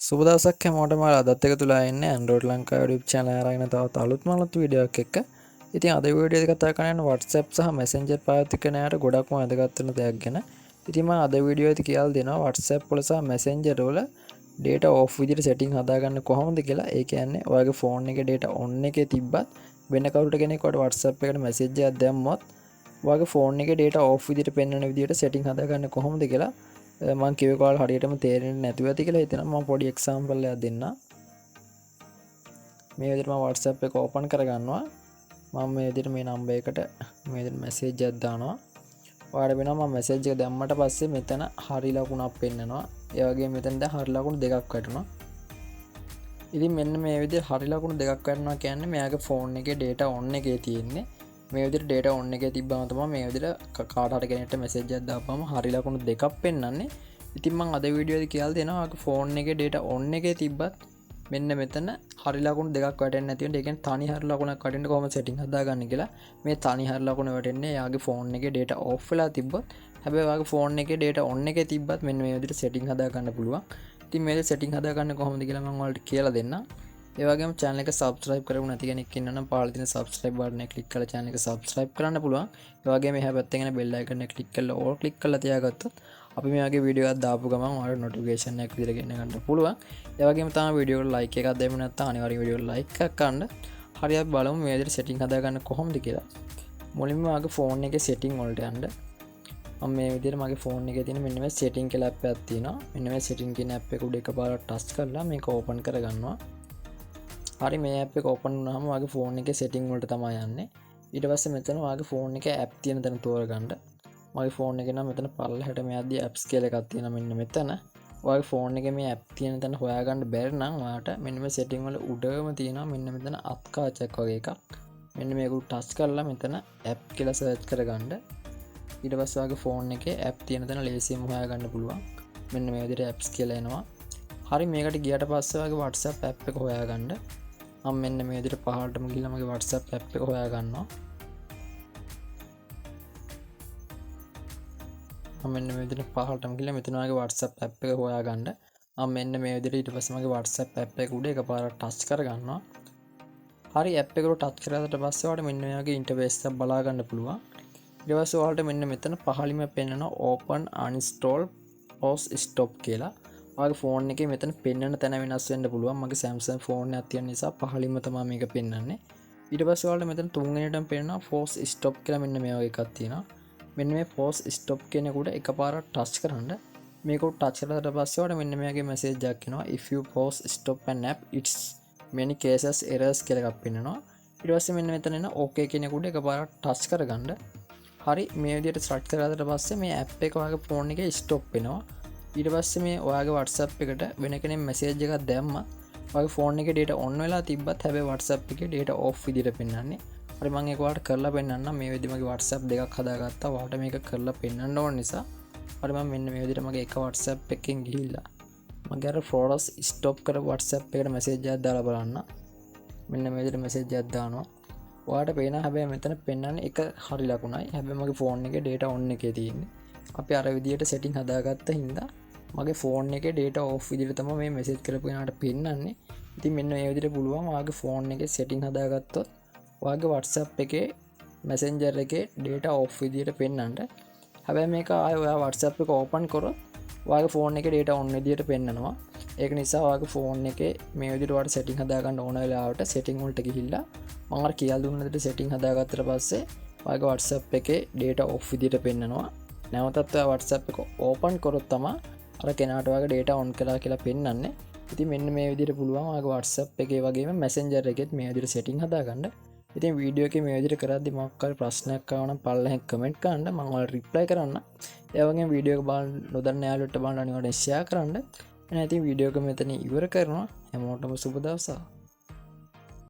සුබ දවසක් හැමෝටම අදත් එක තුලා ඉන්නේ Android Lanka YouTube channel එකේ තවත් අලුත් වීඩියෝ එකක් එක්ක. ඉතින් අද වීඩියෝ එක කතා කරන්නේ WhatsApp සහ Messenger පාවිච්චි කරන අයට ගොඩක්ම වැදගත් වෙන දෙයක් ගැන. ඉතින් මම අද වීඩියෝ එකේ කියලා දෙනවා WhatsApp වල සහ Messenger වල data off විදිහට setting හදාගන්න කොහොමද කියලා. ඒ කියන්නේ ඔයාගේ phone එකේ data on එකේ තිබ්බත් වෙන කවුරුට කෙනෙක්ට WhatsApp එකට message එකක් දැම්මොත් ඔයාගේ phone එකේ data off විදිහට පෙන්වන විදිහට setting හදාගන්න කොහොමද කියලා මම කිව්වේ කාල හරියටම තේරෙන්නේ නැතුව ඇති කියලා හිතෙනවා. මම පොඩි එක්සැම්පල් එකක් දෙන්නම්. මේ විදිහට මම WhatsApp එක ඕපන් කරගන්නවා. මම මේ විදිහට මේ නම්බර් එකට මේ විදිහට මැසේජ් එකක් දානවා. ඔයාලට වෙනවා මම මැසේජ් එක දැම්මට පස්සේ මෙතන හරි ලකුණක් පෙන්නනවා. ඒ වගේම මෙතන දැන් හරි ලකුණු දෙකක් වැටෙනවා. ඉතින් මෙන්න මේ විදිහට හරි ලකුණු දෙකක් වැටෙනවා කියන්නේ මෙයාගේ ෆෝන් එකේ data on එකේ තියෙන්නේ. මේ විදිහට data on එකේ තිබ්බම තමයි මේ විදිහට කාට හරි කෙනෙක්ට message එකක් දාපුවම හරි ලකුණු දෙකක් පෙන්වන්නේ. ඉතින් මම අද වීඩියෝ එකේ කියලා දෙනවා ඔයාගේ phone එකේ data on එකේ තිබ්බත් මෙන්න මෙතන හරි ලකුණු දෙකක් වැටෙන්නේ නැති වෙන. ඒ කියන්නේ තනි හරි ලකුණක් වැටෙන්න කොහොමද setting හදාගන්නේ කියලා. මේ තනි හරි ලකුණ වැටෙන්නේ එයාගේ phone එකේ data off වෙලා තිබ්බොත්. හැබැයි ඔයාගේ phone එකේ data on එකේ තිබ්බත් මෙන්න මේ විදිහට setting හදාගන්න පුළුවන්. ඉතින් මේ setting හදාගන්න කොහොමද කියලා මම ඔයාලට කියලා දෙන්නම්. ඒ වගේම channel එක subscribe කරගන්න නැති කෙනෙක් ඉන්නවා නම් පාළේ තියෙන subscribe button එක click කරලා channel එක subscribe කරන්න පුළුවන්. ඒ වගේම එහා පැත්තේ තියෙන bell icon එක click කරලා all click කරලා තියාගත්තොත් අපි මේ වගේ වීඩියෝ එකක් දාපු ගමන් ඔයාලට notification එකක් විදිහට ගෙන්න ගන්න පුළුවන්. ඒ වගේම තමයි වීඩියෝ එකට like එකක් දෙන්න නැත්නම් අනිවාර්යෙන් වීඩියෝ එකට like එකක් ගන්න. හරි අපි බලමු මේ විදිහට setting හදාගන්න කොහොමද කියලා. මුලින්ම ඔයාගේ phone එකේ setting වලට යන්න. මම මේ විදිහට මගේ phone එකේ තියෙන මෙන්න මේ setting කියලා app එකක් තියෙනවා. මෙන්න මේ setting කියන app එක උඩ එකපාරට touch කරලා මේක open කරගන්නවා. හරි මේ app එක open වුණාම ඔයාගේ phone එකේ setting වලට තමයි යන්නේ. ඊට පස්සේ මෙතන ඔයාගේ phone එකේ app තියෙන තැන තෝරගන්න. මගේ phone එකේ නම් මෙතන පල්ලෙහාට මෙයාදී apps කියලා එකක් තියෙනවා මෙන්න මෙතන. ඔයාගේ phone එකේ මේ app තියෙන තැන හොයාගන්න බැරි නම් ඔයාට මෙන්න මේ setting වල උඩම තියෙනවා මෙන්න මෙතන අත්කාචයක් වගේ එකක්. මෙන්න මේක උඩ touch කරලා මෙතන app කියලා search කරගන්න. ඊට පස්සේ ඔයාගේ phone එකේ app තියෙන තැන ලේසියෙන් හොයාගන්න පුළුවන්. මෙන්න මේ විදිහට apps කියලා එනවා. හරි මේකට ගියට පස්සේ ඔයාගේ WhatsApp app එක හොයාගන්න. මම මෙන්න මේ විදිහට පහළටම ගිහලා මගේ WhatsApp app එක හොයාගන්නවා. මම මෙන්න මේ විදිහට පහළටම ගිහලා මෙතන වගේ WhatsApp app එක හොයාගන්න. මම මෙන්න මේ විදිහට ඊට පස්සේ මගේ WhatsApp app එක උඩ එකපාරට touch කරගන්නවා. හරි app එකට touch කරාට පස්සේ ඔයාලට මෙන්න මේ වගේ interface එකක් බලා ගන්න පුළුවන්. ඊට පස්සේ ඔයාලට මෙන්න මෙතන පහළින්ම පෙන්නන open uninstall pause stop කියලා. ඔයාගේ phone එකේ මෙතන පෙන්වන තැන වෙනස් වෙන්න පුළුවන්. මගේ Samsung phone එකක් තියෙන නිසා පහළින්ම තමයි මේක පෙන්වන්නේ. ඊට පස්සේ ඔයාලට මෙතන තුන්වෙනියටම පෙන්නනවා pause stop කියලා මෙන්න මේ වගේ එකක් තියෙනවා. මෙන්න මේ pause stop කියන එකට එකපාරක් touch කරන්න. මේක උඩ touch කරලාට පස්සේ ඔයාලට මෙන්න මේ වගේ message එකක් එනවා. If you pause stop an app it's many cases errors කියලා එකක් පෙන්නනවා. ඊට පස්සේ මෙන්න මෙතන එන okay කියන එකට එකපාරක් touch කරගන්න. හරි මේ විදිහට start කරලාට පස්සේ මේ app එක ඔයාගේ phone එකේ stop වෙනවා. ඊට පස්සේ මේ ඔයාගේ WhatsApp එකට වෙන කෙනෙක් message එකක් දැම්මා. ඔයාගේ phone එකේ data on වෙලා තිබ්බත් හැබැයි WhatsApp එකේ data off විදිහට පෙන්වන්නේ. හරි මම ඒක ඔයාලට කරලා පෙන්නන්නම්. මේ විදිහට මගේ WhatsApp දෙකක් හදාගත්තා. ඔයාලට මේක කරලා පෙන්නන්න ඕන නිසා. හරි මම මෙන්න මේ විදිහට මගේ එක WhatsApp එකකින් ගිහිල්ලා මගේ අර force stop කරපු WhatsApp එකට message එකක් දාලා බලන්න. මෙන්න මේ විදිහට message එකක් දානවා. ඔයාලට පේනවා හැබැයි මෙතන පෙන්වන්නේ එක හරි ලකුණයි. හැබැයි මගේ phone එකේ data on එකේ තියෙන්නේ. අපි අර විදිහට setting හදාගත්ත හින්දා මගේ phone එකේ data off විදිහට තමයි මේ message කරපු කෙනාට පෙන්වන්නේ. ඉතින් මෙන්න මේ විදිහට පුළුවන් ඔයාගේ phone එකේ setting හදාගත්තොත් ඔයාගේ WhatsApp එකේ Messenger එකේ data off විදිහට පෙන්වන්න. හැබැයි මේක ආයෙ ඔයා WhatsApp එක open කරොත් ඔයාගේ phone එකේ data on විදිහට පෙන්වනවා. ඒක නිසා ඔයාගේ phone එකේ මේ විදිහට ඔයාලට setting හදාගන්න ඕන වෙලාවට setting වලට ගිහිල්ලා මම අර කියලා දුන්න විදිහට setting හදාගත්තට පස්සේ ඔයාගේ WhatsApp එකේ data off විදිහට පෙන්වනවා. නැවතත් ඔයා WhatsApp එක open කරොත් තමයි අර කෙනාට ඔයාගේ data on කළා කියලා පෙන්වන්නේ. ඉතින් මෙන්න මේ විදිහට පුළුවන් ඔයාගේ WhatsApp එකේ වගේම Messenger එකෙත් මේ විදිහට setting හදාගන්න. ඉතින් වීඩියෝ එකේ මේ විදිහට කරද්දි මොකක් හරි ප්‍රශ්නයක් ආව නම් පල්ලෙහෙන් කමෙන්ට් කරන්න මම ඔයාලට රිප්ලයි කරන්න. ඒ වගේම වීඩියෝ එක බලන්න නොදන්න යාළුවොත් බලන්න අනිවාර්යෙන් share කරන්න. එහෙනම් ඉතින් වීඩියෝ එක මෙතන ඉවර කරනවා. හැමෝටම සුබ දවසක්.